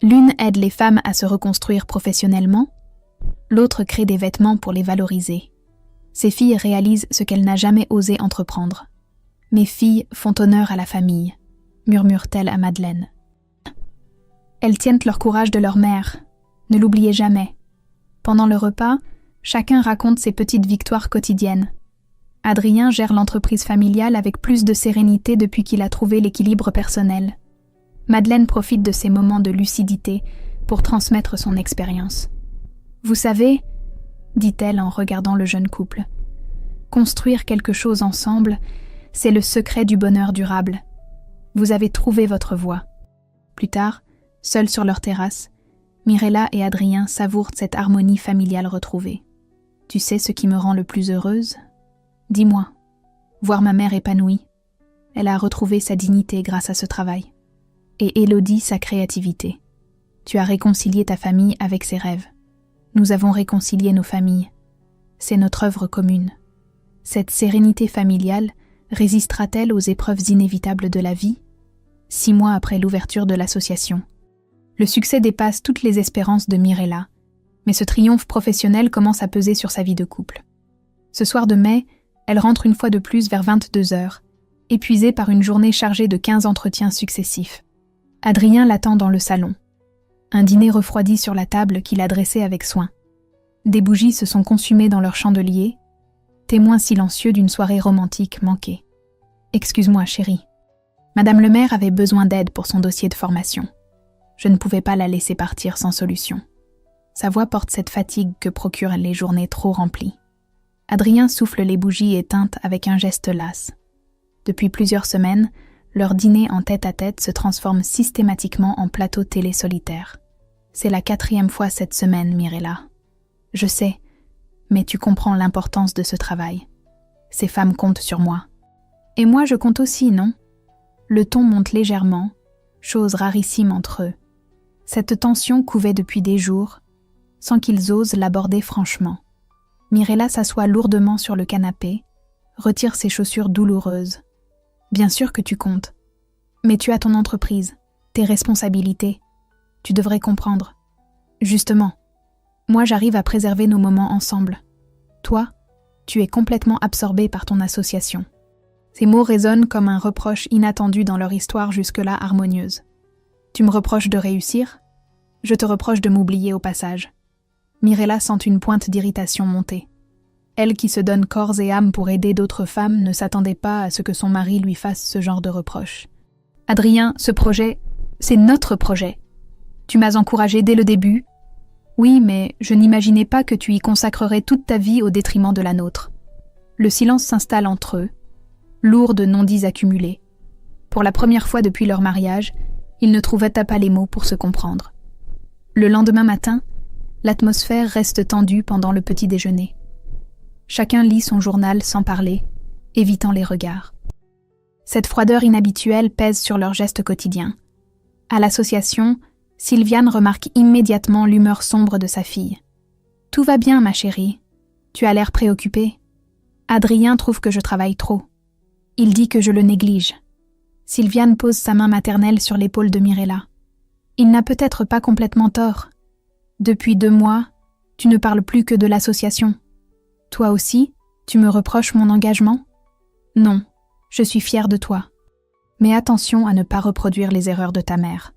L'une aide les femmes à se reconstruire professionnellement, l'autre crée des vêtements pour les valoriser. Ces filles réalisent ce qu'elle n'a jamais osé entreprendre. « Mes filles font honneur à la famille », murmure-t-elle à Madeleine. Elles tiennent leur courage de leur mère. Ne l'oubliez jamais. Pendant le repas, chacun raconte ses petites victoires quotidiennes. Adrien gère l'entreprise familiale avec plus de sérénité depuis qu'il a trouvé l'équilibre personnel. Madeleine profite de ces moments de lucidité pour transmettre son expérience. « Vous savez, » dit-elle en regardant le jeune couple, « construire quelque chose ensemble, c'est le secret du bonheur durable. Vous avez trouvé votre voie. » Plus tard, seuls sur leur terrasse, Mirella et Adrien savourent cette harmonie familiale retrouvée. « Tu sais ce qui me rend le plus heureuse ? Dis-moi. Voir ma mère épanouie. Elle a retrouvé sa dignité grâce à ce travail. Et Élodie sa créativité. Tu as réconcilié ta famille avec ses rêves. Nous avons réconcilié nos familles. C'est notre œuvre commune. Cette sérénité familiale résistera-t-elle aux épreuves inévitables de la vie ? 6 mois après l'ouverture de l'association. Le succès dépasse toutes les espérances de Mirella, mais ce triomphe professionnel commence à peser sur sa vie de couple. Ce soir de mai, elle rentre une fois de plus vers 22h, épuisée par une journée chargée de 15 entretiens successifs. Adrien l'attend dans le salon. Un dîner refroidi sur la table qu'il a dressé avec soin. Des bougies se sont consumées dans leur chandelier, témoin silencieux d'une soirée romantique manquée. « Excuse-moi, chérie. Madame le maire avait besoin d'aide pour son dossier de formation. Je ne pouvais pas la laisser partir sans solution. » Sa voix porte cette fatigue que procurent les journées trop remplies. Adrien souffle les bougies éteintes avec un geste las. Depuis plusieurs semaines, leur dîner en tête-à-tête se transforme systématiquement en plateau télé solitaire. C'est la 4e fois cette semaine, Mirella. Je sais, mais tu comprends l'importance de ce travail. Ces femmes comptent sur moi. Et moi je compte aussi, non ? Le ton monte légèrement, chose rarissime entre eux. Cette tension couvait depuis des jours, sans qu'ils osent l'aborder franchement. Mirella s'assoit lourdement sur le canapé, retire ses chaussures douloureuses. Bien sûr que tu comptes. Mais tu as ton entreprise, tes responsabilités. Tu devrais comprendre. Justement, moi j'arrive à préserver nos moments ensemble. Toi, tu es complètement absorbé par ton association. Ces mots résonnent comme un reproche inattendu dans leur histoire jusque-là harmonieuse. Tu me reproches de réussir ? Je te reproche de m'oublier au passage. Mirella sent une pointe d'irritation monter. Elle qui se donne corps et âme pour aider d'autres femmes ne s'attendait pas à ce que son mari lui fasse ce genre de reproche. Adrien, ce projet, c'est notre projet. Tu m'as encouragé dès le début. Oui, mais je n'imaginais pas que tu y consacrerais toute ta vie au détriment de la nôtre. Le silence s'installe entre eux, lourd de non-dits accumulés. Pour la première fois depuis leur mariage, ils ne trouvaient pas les mots pour se comprendre. Le lendemain matin, l'atmosphère reste tendue pendant le petit déjeuner. Chacun lit son journal sans parler, évitant les regards. Cette froideur inhabituelle pèse sur leurs gestes quotidiens. À l'association, Sylviane remarque immédiatement l'humeur sombre de sa fille. « Tout va bien, ma chérie. Tu as l'air préoccupée. Adrien trouve que je travaille trop. Il dit que je le néglige. » Sylviane pose sa main maternelle sur l'épaule de Mirella. « Il n'a peut-être pas complètement tort. Depuis 2 mois, tu ne parles plus que de l'association. Toi aussi, tu me reproches mon engagement ? Non, je suis fière de toi. Mais attention à ne pas reproduire les erreurs de ta mère.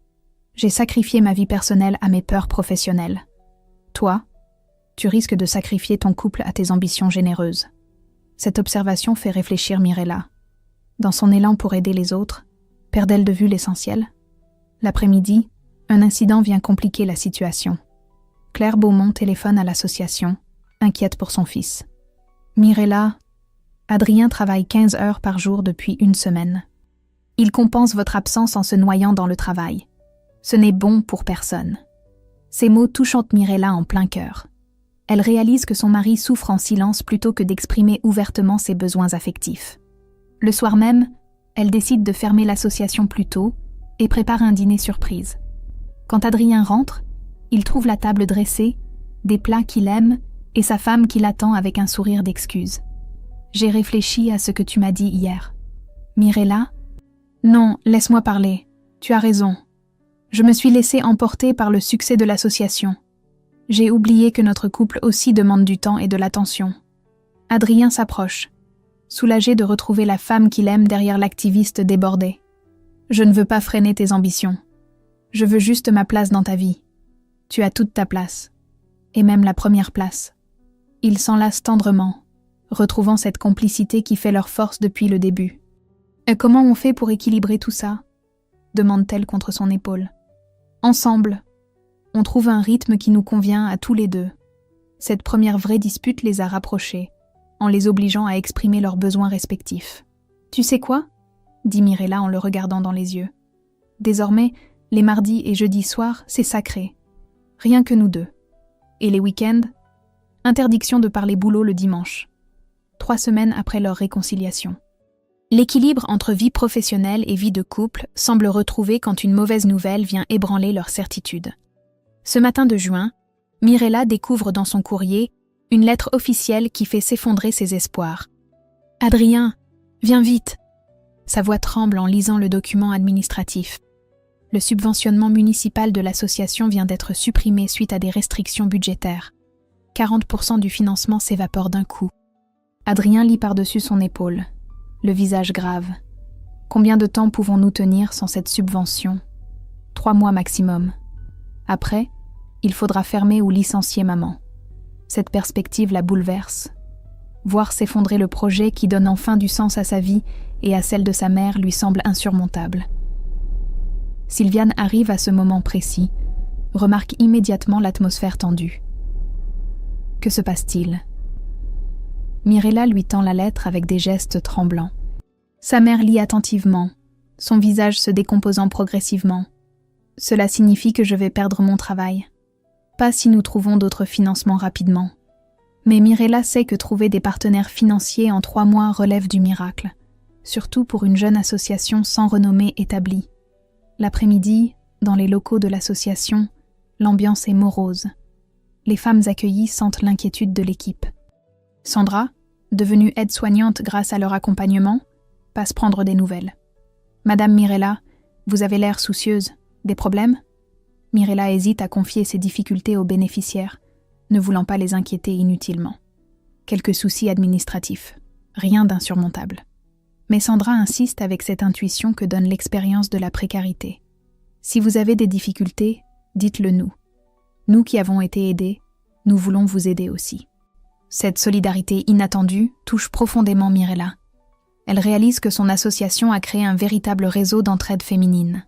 J'ai sacrifié ma vie personnelle à mes peurs professionnelles. Toi, tu risques de sacrifier ton couple à tes ambitions généreuses. » Cette observation fait réfléchir Mirella. Dans son élan pour aider les autres, perd-elle de vue l'essentiel ? L'après-midi, un incident vient compliquer la situation. Claire Beaumont téléphone à l'association, inquiète pour son fils. « Mirella, Adrien travaille 15 heures par jour depuis 1 semaine. Il compense votre absence en se noyant dans le travail. Ce n'est bon pour personne. » Ces mots touchent Mirella en plein cœur. Elle réalise que son mari souffre en silence plutôt que d'exprimer ouvertement ses besoins affectifs. Le soir même, elle décide de fermer l'association plus tôt et prépare un dîner surprise. Quand Adrien rentre, il trouve la table dressée, des plats qu'il aime et sa femme qui l'attend avec un sourire d'excuse. « J'ai réfléchi à ce que tu m'as dit hier. »« Mirella ? » ?»« Non, laisse-moi parler. Tu as raison. Je me suis laissée emporter par le succès de l'association. J'ai oublié que notre couple aussi demande du temps et de l'attention. » Adrien s'approche, soulagé de retrouver la femme qu'il aime derrière l'activiste débordé. « Je ne veux pas freiner tes ambitions. Je veux juste ma place dans ta vie. Tu as toute ta place. Et même la première place. » Ils s'enlacent tendrement, retrouvant cette complicité qui fait leur force depuis le début. « Et comment on fait pour équilibrer tout ça ?» demande-t-elle contre son épaule. « Ensemble. On trouve un rythme qui nous convient à tous les deux. » Cette première vraie dispute les a rapprochés, en les obligeant à exprimer leurs besoins respectifs. « Tu sais quoi ?» dit Mirella en le regardant dans les yeux. « Désormais, les mardis et jeudis soirs, c'est sacré. Rien que nous deux. Et les week-ends ? Interdiction de parler boulot le dimanche. » 3 semaines après leur réconciliation. L'équilibre entre vie professionnelle et vie de couple semble retrouvé quand une mauvaise nouvelle vient ébranler leur certitude. Ce matin de juin, Mirella découvre dans son courrier une lettre officielle qui fait s'effondrer ses espoirs. « Adrien, viens vite !» Sa voix tremble en lisant le document administratif. Le subventionnement municipal de l'association vient d'être supprimé suite à des restrictions budgétaires. 40% du financement s'évapore d'un coup. Adrien lit par-dessus son épaule, le visage grave. Combien de temps pouvons-nous tenir sans cette subvention ? 3 mois maximum. Après, il faudra fermer ou licencier maman. Cette perspective la bouleverse. Voir s'effondrer le projet qui donne enfin du sens à sa vie et à celle de sa mère lui semble insurmontable. Sylviane arrive à ce moment précis, remarque immédiatement l'atmosphère tendue. Que se passe-t-il ? Mirella lui tend la lettre avec des gestes tremblants. Sa mère lit attentivement, son visage se décomposant progressivement. « Cela signifie que je vais perdre mon travail. Pas si nous trouvons d'autres financements rapidement. » Mais Mirella sait que trouver des partenaires financiers en 3 mois relève du miracle, surtout pour une jeune association sans renommée établie. L'après-midi, dans les locaux de l'association, l'ambiance est morose. Les femmes accueillies sentent l'inquiétude de l'équipe. Sandra, devenue aide-soignante grâce à leur accompagnement, passe prendre des nouvelles. « Madame Mirella, vous avez l'air soucieuse. Des problèmes ?» Mirella hésite à confier ses difficultés aux bénéficiaires, ne voulant pas les inquiéter inutilement. Quelques soucis administratifs, rien d'insurmontable. Mais Sandra insiste avec cette intuition que donne l'expérience de la précarité. Si vous avez des difficultés, dites-le nous. Nous qui avons été aidés, nous voulons vous aider aussi. Cette solidarité inattendue touche profondément Mirella. Elle réalise que son association a créé un véritable réseau d'entraide féminine.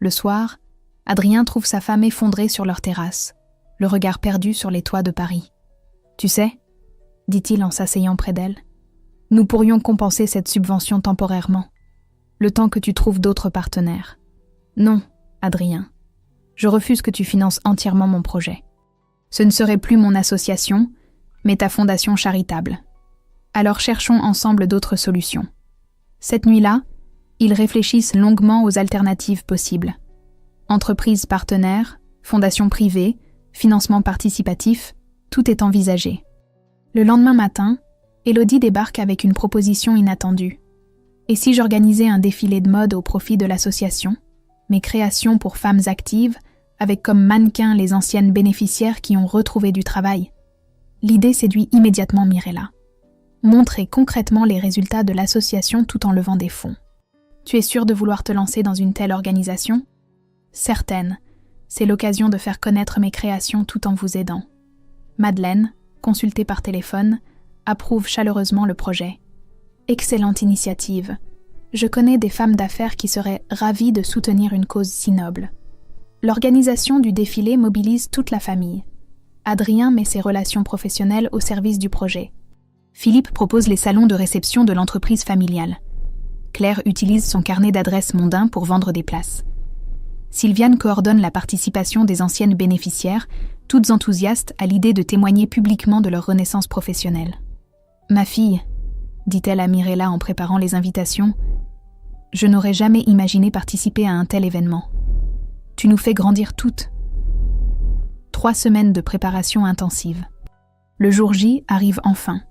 Le soir, Adrien trouve sa femme effondrée sur leur terrasse, le regard perdu sur les toits de Paris. « Tu sais, » dit-il en s'asseyant près d'elle, « nous pourrions compenser cette subvention temporairement, le temps que tu trouves d'autres partenaires. » « Non, Adrien, je refuse que tu finances entièrement mon projet. Ce ne serait plus mon association, mais ta fondation charitable. Alors cherchons ensemble d'autres solutions. » Cette nuit-là, ils réfléchissent longuement aux alternatives possibles. Entreprises partenaires, fondations privées, financement participatif, tout est envisagé. Le lendemain matin, Élodie débarque avec une proposition inattendue. « Et si j'organisais un défilé de mode au profit de l'association ? Mes créations pour femmes actives, avec comme mannequins les anciennes bénéficiaires qui ont retrouvé du travail. » L'idée séduit immédiatement Mirella. Montrer concrètement les résultats de l'association tout en levant des fonds. « Tu es sûre de vouloir te lancer dans une telle organisation ? » « Certaine. C'est l'occasion de faire connaître mes créations tout en vous aidant. » Madeleine, consultée par téléphone, approuve chaleureusement le projet. « Excellente initiative. Je connais des femmes d'affaires qui seraient ravies de soutenir une cause si noble. » L'organisation du défilé mobilise toute la famille. Adrien met ses relations professionnelles au service du projet. Philippe propose les salons de réception de l'entreprise familiale. Claire utilise son carnet d'adresses mondain pour vendre des places. Sylviane coordonne la participation des anciennes bénéficiaires, toutes enthousiastes à l'idée de témoigner publiquement de leur renaissance professionnelle. « Ma fille, » dit-elle à Mirella en préparant les invitations, « je n'aurais jamais imaginé participer à un tel événement. Tu nous fais grandir toutes. » 3 semaines de préparation intensive. Le jour J arrive enfin.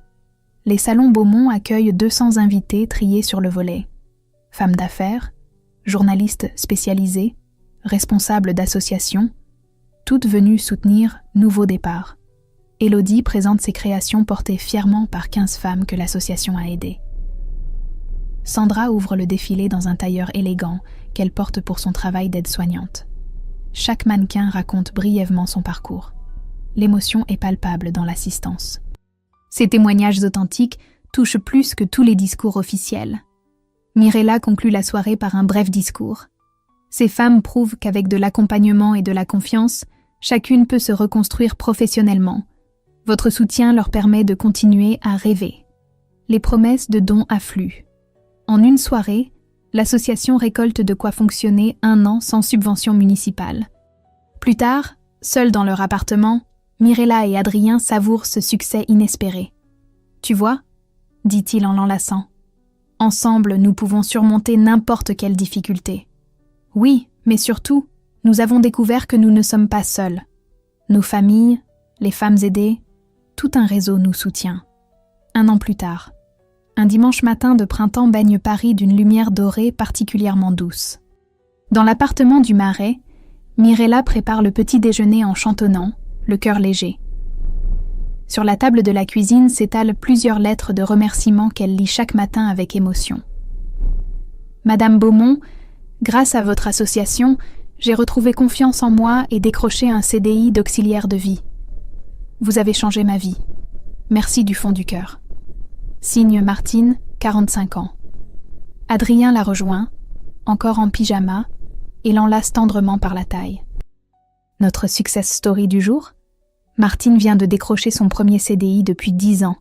Les salons Beaumont accueillent 200 invités triés sur le volet. Femmes d'affaires, journalistes spécialisés, responsables d'associations, toutes venues soutenir Nouveau Départ. Élodie présente ses créations portées fièrement par 15 femmes que l'association a aidées. Sandra ouvre le défilé dans un tailleur élégant qu'elle porte pour son travail d'aide-soignante. Chaque mannequin raconte brièvement son parcours. L'émotion est palpable dans l'assistance. Ces témoignages authentiques touchent plus que tous les discours officiels. Mirella conclut la soirée par un bref discours. Ces femmes prouvent qu'avec de l'accompagnement et de la confiance, chacune peut se reconstruire professionnellement. Votre soutien leur permet de continuer à rêver. Les promesses de dons affluent. En une soirée, l'association récolte de quoi fonctionner 1 an sans subvention municipale. Plus tard, seuls dans leur appartement, Mirella et Adrien savourent ce succès inespéré. « Tu vois ?» dit-il en l'enlaçant. « Ensemble, nous pouvons surmonter n'importe quelle difficulté. » Oui, mais surtout, nous avons découvert que nous ne sommes pas seuls. Nos familles, les femmes aidées, tout un réseau nous soutient. 1 an plus tard, un dimanche matin de printemps baigne Paris d'une lumière dorée particulièrement douce. Dans l'appartement du Marais, Mirella prépare le petit déjeuner en chantonnant, le cœur léger. Sur la table de la cuisine s'étalent plusieurs lettres de remerciements qu'elle lit chaque matin avec émotion. « Madame Beaumont, grâce à votre association, j'ai retrouvé confiance en moi et décroché un CDI d'auxiliaire de vie. Vous avez changé ma vie. Merci du fond du cœur. » Signe Martine, 45 ans. Adrien la rejoint, encore en pyjama, et l'enlace tendrement par la taille. Notre success story du jour ? Martine vient de décrocher son premier CDI depuis 10 ans.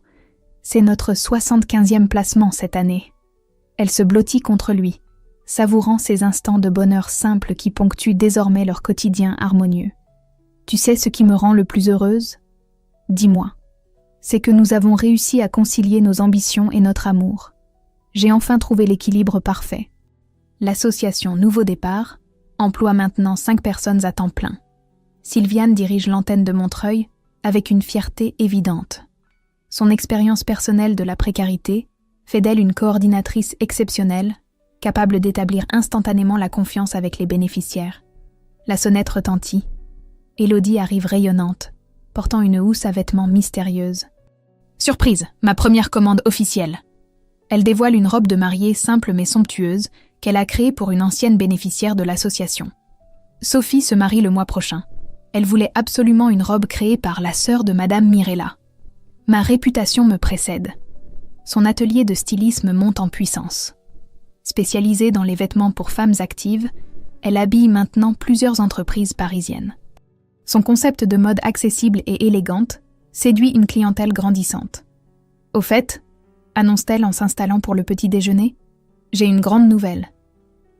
C'est notre 75e placement cette année. Elle se blottit contre lui, savourant ces instants de bonheur simple qui ponctuent désormais leur quotidien harmonieux. « Tu sais ce qui me rend le plus heureuse ? Dis-moi. C'est que nous avons réussi à concilier nos ambitions et notre amour. J'ai enfin trouvé l'équilibre parfait. L'association Nouveau Départ emploie maintenant 5 personnes à temps plein. Sylviane dirige l'antenne de Montreuil avec une fierté évidente. Son expérience personnelle de la précarité fait d'elle une coordinatrice exceptionnelle, capable d'établir instantanément la confiance avec les bénéficiaires. La sonnette retentit. Élodie arrive rayonnante, portant une housse à vêtements mystérieuse. Surprise, ma première commande officielle. Elle dévoile une robe de mariée simple mais somptueuse qu'elle a créée pour une ancienne bénéficiaire de l'association. Sophie se marie le mois prochain. Elle voulait absolument une robe créée par la sœur de Madame Mirella. Ma réputation me précède. Son atelier de stylisme monte en puissance. Spécialisée dans les vêtements pour femmes actives, elle habille maintenant plusieurs entreprises parisiennes. Son concept de mode accessible et élégante séduit une clientèle grandissante. Au fait, annonce-t-elle en s'installant pour le petit déjeuner, j'ai une grande nouvelle.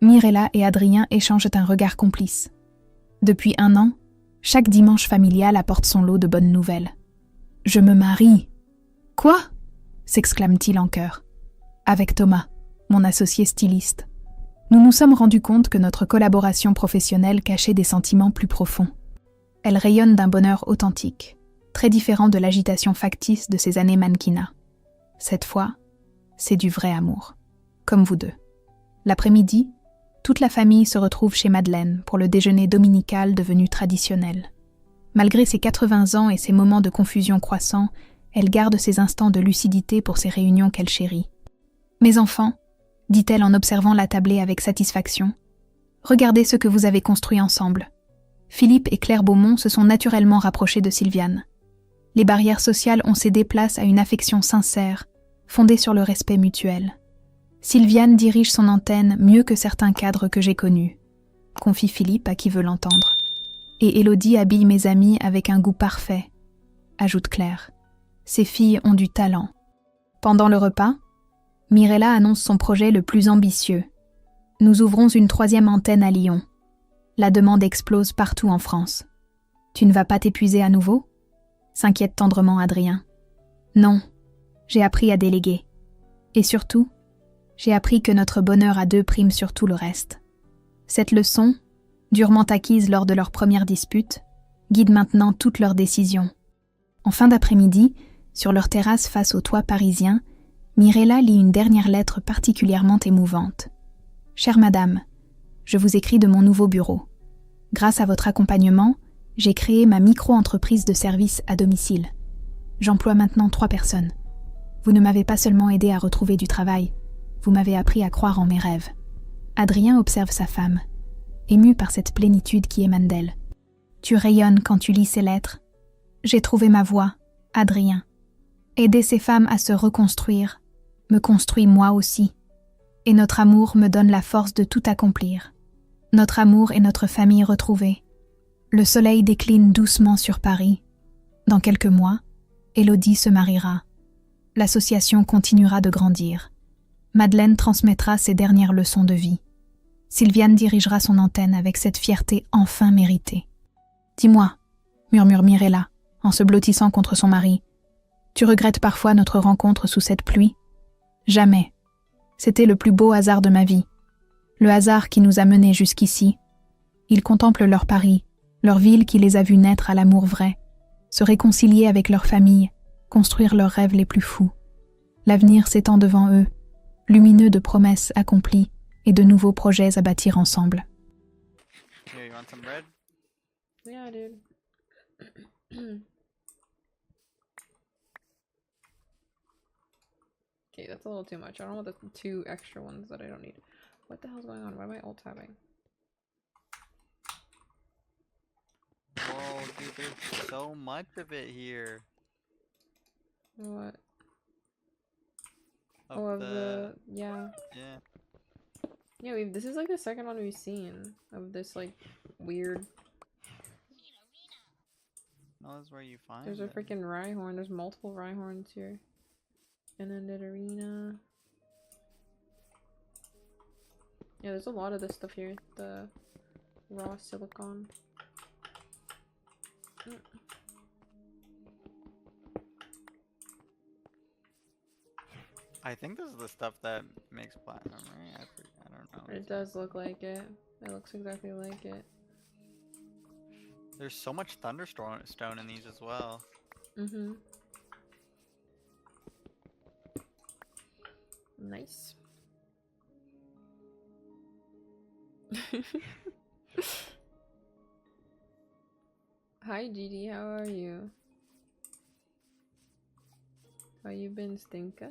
Mirella et Adrien échangent un regard complice. Depuis 1 an, chaque dimanche familial apporte son lot de bonnes nouvelles. Je me marie. Quoi ? S'exclame-t-il en chœur. Avec Thomas, mon associé styliste. Nous nous sommes rendus compte que notre collaboration professionnelle cachait des sentiments plus profonds. Elle rayonne d'un bonheur authentique, très différent de l'agitation factice de ces années mannequinat. Cette fois, c'est du vrai amour, comme vous deux. L'après-midi, toute la famille se retrouve chez Madeleine pour le déjeuner dominical devenu traditionnel. Malgré ses 80 ans et ses moments de confusion croissants, elle garde ses instants de lucidité pour ces réunions qu'elle chérit. « Mes enfants, dit-elle en observant la tablée avec satisfaction, regardez ce que vous avez construit ensemble. Philippe et Claire Beaumont se sont naturellement rapprochés de Sylviane. Les barrières sociales ont cédé place à une affection sincère, fondée sur le respect mutuel. Sylviane dirige son antenne mieux que certains cadres que j'ai connus, confie Philippe à qui veut l'entendre. Et Élodie habille mes amis avec un goût parfait, ajoute Claire. Ces filles ont du talent. Pendant le repas, Mirella annonce son projet le plus ambitieux. Nous ouvrons une 3e antenne à Lyon. La demande explose partout en France. Tu ne vas pas t'épuiser à nouveau ? S'inquiète tendrement Adrien. Non, j'ai appris à déléguer. Et surtout, j'ai appris que notre bonheur à deux prime sur tout le reste. Cette leçon, durement acquise lors de leur première dispute, guide maintenant toutes leurs décisions. En fin d'après-midi, sur leur terrasse face au toit parisien, Mirella lit une dernière lettre particulièrement émouvante. « Chère madame, je vous écris de mon nouveau bureau. Grâce à votre accompagnement, j'ai créé ma micro-entreprise de service à domicile. J'emploie maintenant 3 personnes. Vous ne m'avez pas seulement aidé à retrouver du travail, vous m'avez appris à croire en mes rêves. » Adrien observe sa femme, ému par cette plénitude qui émane d'elle. « Tu rayonnes quand tu lis ces lettres. J'ai trouvé ma voie, Adrien. Aider ces femmes à se reconstruire me construit moi aussi. Et notre amour me donne la force de tout accomplir. Notre amour et notre famille retrouvée. Le soleil décline doucement sur Paris. Dans quelques mois, Élodie se mariera. L'association continuera de grandir. Madeleine transmettra ses dernières leçons de vie. Sylviane dirigera son antenne avec cette fierté enfin méritée. « Dis-moi, » murmure Mirella, en se blottissant contre son mari, « tu regrettes parfois notre rencontre sous cette pluie ? Jamais. C'était le plus beau hasard de ma vie. Le hasard qui nous a menés jusqu'ici. » Ils contemplent leur Paris, leur ville qui les a vus naître à l'amour vrai, se réconcilier avec leur famille, construire leurs rêves les plus fous. L'avenir s'étend devant eux, lumineux de promesses accomplies et de nouveaux projets à bâtir ensemble.
Here, you want some bread?
Yeah, dude. Okay, that's a little too much. I don't want the 2 extra ones that I don't need. What the hell's going on? Why am I alt tabbing?
Whoa, dude, there's so much of it here.
What?
Of
Oh, of the yeah.
Yeah.
Yeah, this is like the second one we've seen of this like weird.
No, that's where you find
There's a
it.
freaking Rhyhorn. There's multiple Rhyhorns here. And then the arena. Yeah, there's a lot of this stuff here. The raw silicon.
I think this is the stuff that makes platinum, right? I don't know.
It does look like it. It looks exactly like it.
There's so much Thunderstone in these as well.
Mm-hmm. Nice. Hi Gigi, how are you? How you been, Stinka?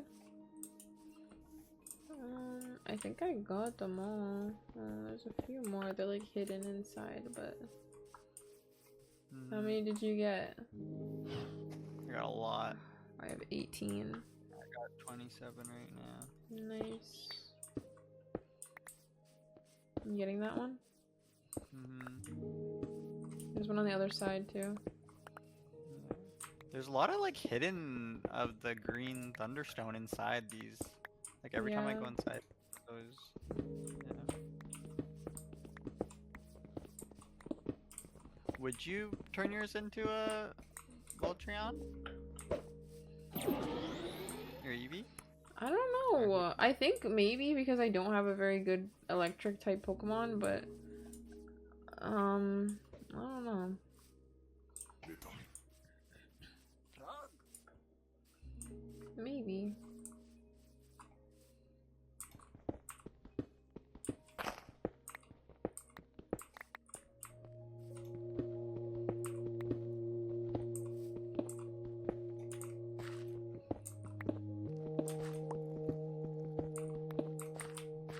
I think I got them all. There's a few more. They're like hidden inside, but how many did you get?
I got a lot.
I have 18.
I got 27 right now.
Nice. You getting that one? There's one on the other side too.
There's a lot of like hidden of the green thunderstone inside these. Like every time I go inside those. Yeah. Would you turn yours into a Voltron? Your Eevee?
I don't know. I think maybe because I don't have a very good electric type Pokemon, but I don't know. Maybe.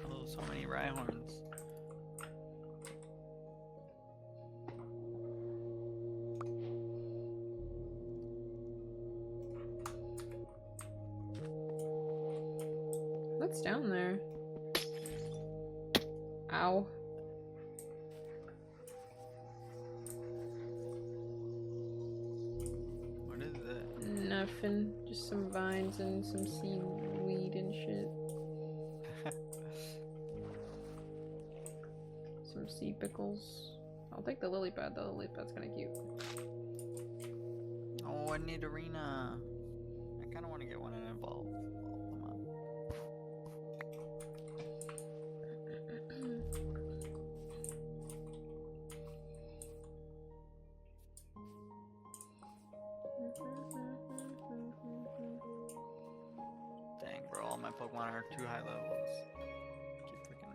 Oh, so many Rhyhorns.
What's down there? Ow.
What is it?
Nothing. Just some vines and some seaweed and shit. Some sea pickles. I'll take the lily pad. The lily pad's kind of cute.
Oh, I need arena. I kind of want to get one and evolve. Dang, bro, all my Pokemon are too high levels.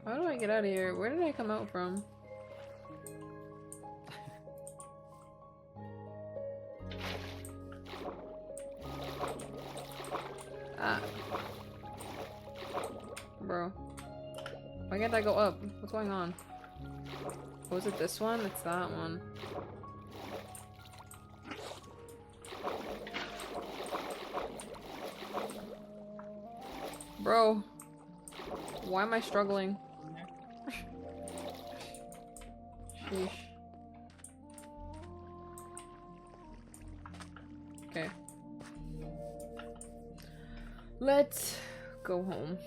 How do I get out of here? Where did I come out from? Ah. Bro. Why can't I go up? What's going on? Was it this one? It's that one. Bro. Why am I struggling? Sheesh. Okay. Let's go home.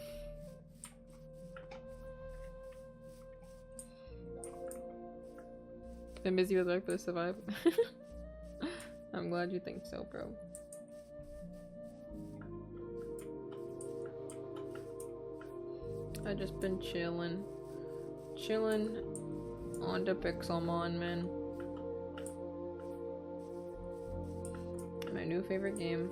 Been busy with work, but survive. I'm glad you think so, bro. I just been chilling. Chilling on the Pixelmon, man. My new favorite game.